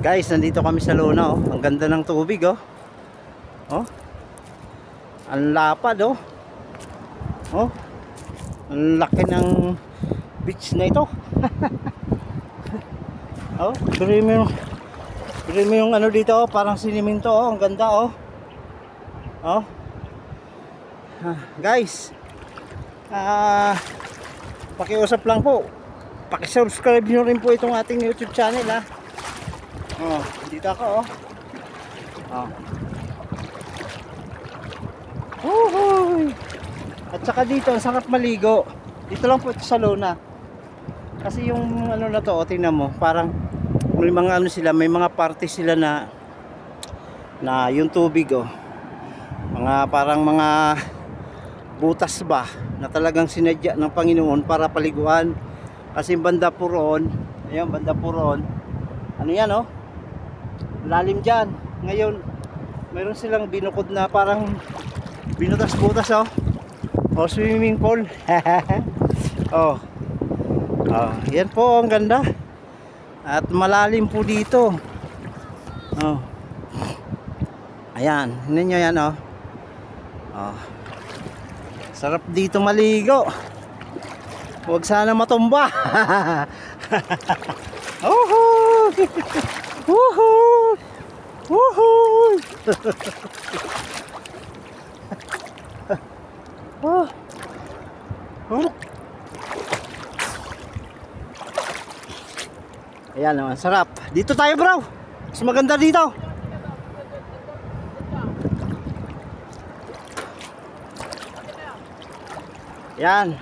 Guys, nandito kami sa Luna, oh. Ang ganda ng tubig, oh. Oh. Ang lapad, oh. Oh. Ang laki ng beach na ito. Oh, pero yung ano dito, oh, parang siniminto, oh. Ang ganda, oh. Oh. Guys, pakiusap lang po. Paki-subscribe nyo rin po itong ating YouTube channel, ha. Oh, dito ako, oh. Oh. Uhuy. At saka dito, ang sarap maligo. Dito lang po ito sa Luna. Kasi yung ano na to, oh, tingnan mo, parang may mga ano sila, may mga party sila na yung tubig, oh. Mga parang mga butas ba na talagang sinadya ng Panginoon para paliguan. Kasi banda po roon, ayun, banda po roon, ano yan, oh, lalim dyan. Ngayon mayroon silang binukod na parang binutas-butas, oh, oh, swimming pool. Oh, oh, yan po, ang ganda at malalim po dito. Oh, ayan, hindi nyo yan, oh. Oh, sarap dito maligo. Huwag sana matumba. Woohoo! Woohoo! Woohoo! Oh. Oh. Ayan naman, sarap. Dito tayo, bro. Mas maganda dito. Yan.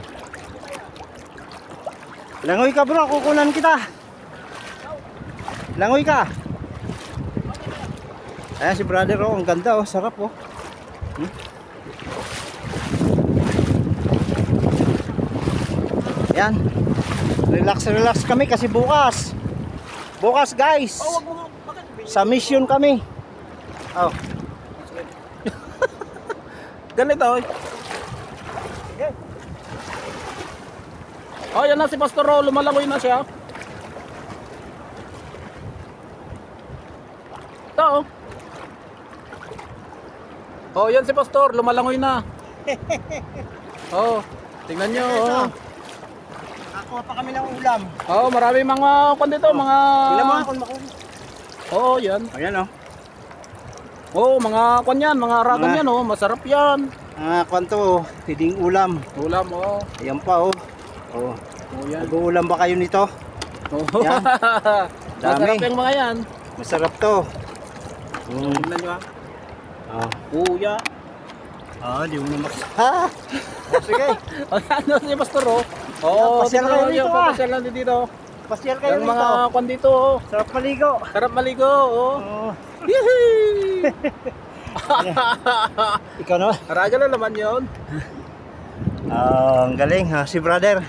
Langoy ka, bro, kukunan kita. Langoy ka. Ayan si brother, oh, ang ganda, oh, sarap, oh. Yan. Relax kami kasi bukas. Bukas, guys. Sa mission kami. Oh. Ganito, oh. Oh, yan na si Pastor Ro, lumalangoy na siya. Ito, oh. Oh, yan si Pastor, lumalangoy na. Oh, tingnan nyo, oh. Nakuha pa kami ng ulam. Oh, marami mga kwan dito, mga... Ilan mo kung makuha? Oh, yan. Ayan, oh. Oh, mga kwan yan, mga ragan yan, oh. Masarap yan. Kwanto, hiding ulam. Ulam, oh. Ayan pa, oh. Oh. Oh, yan. Nag-uulam ba kayo nito? Oh. Yan. Dami. Masarap yung mga yan. Masarap to. Tingnan nyo, ah. Oh. Kuya. Di mo na Oh, sige. Oh, ano si Pastor, oh. Oh, pasyal kayo dito, ah. pasyal lang dito. Pasyal kayo Yung dito. mga kwan dito, oh. Sarap maligo. Sarap maligo, oh. Oh. Yehey! Ikaw na. Raga na naman yun. Ang galing, ha, si brother.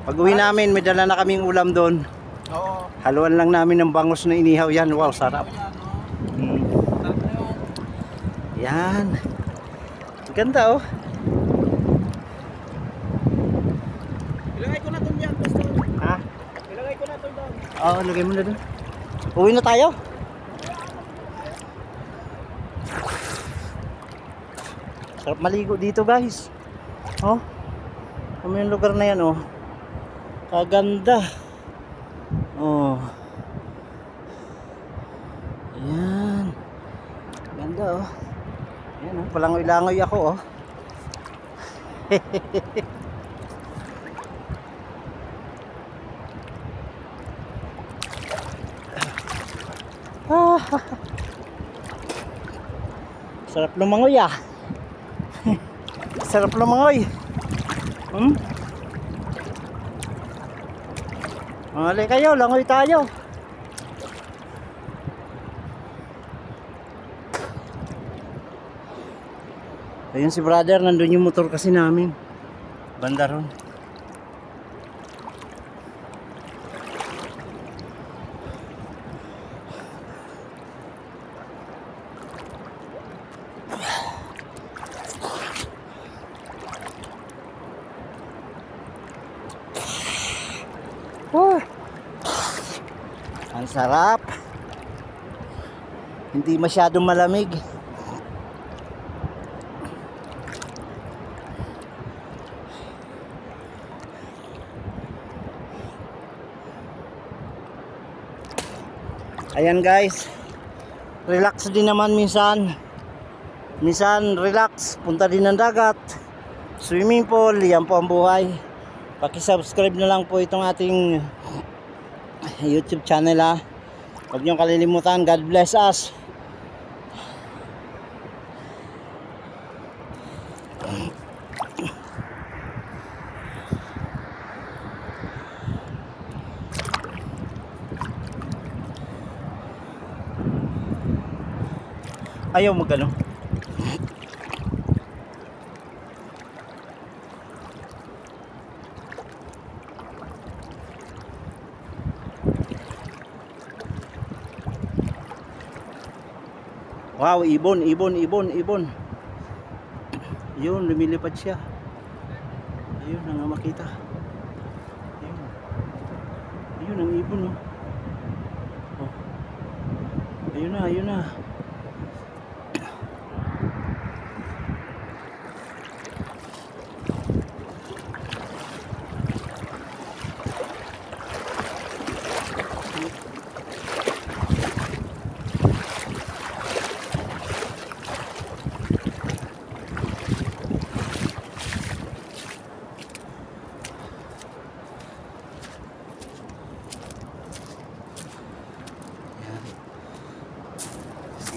Pag uwi namin, may dala na kaming ulam doon. Oo. Haluan lang namin ng bangus na inihaw yan. Wow, sarap. Sarap na yun. Yan. Ganda, oh. Ilagay ko na doon yan, Pastor. Ha? Ilagay ko na doon. Oo, lagay mo na doon. Uwi na tayo. Sarap maligo dito, guys. Oh. Kung yung lugar na yan, oh. Kaganda. Oh. Ayan. Ganda, oh. Ayan, oh. Palangoy-langoy ako, oh. Sarap lumangoy, ah. Sarap lumangoy. Mali kayo, langoy tayo. Ayun si brother, nandun yung motor kasi namin. Banda ron. Ang sarap. Hindi masyadong malamig. Ayan guys, relax din naman minsan. Minsan relax, punta din ng dagat, swimming pool, yan po ang buhay. Paki-subscribe na lang po itong ating YouTube channel ha. Huwag niyong kalilimutan. God bless us. Ayaw magano. Wow, ibon. Yun, lumilipad siya. Ayun, ang makita. Ayun. Ayun ang ibon, oh. Oh. Ayun na.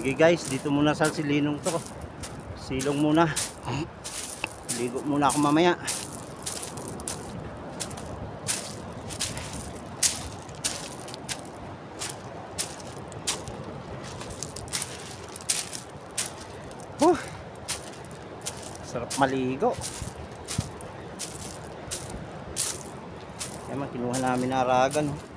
Sige guys, dito muna sa silinong to. Silong muna. Ligo muna ako mamaya. Sarap maligo. Kaya kinuha namin aragan.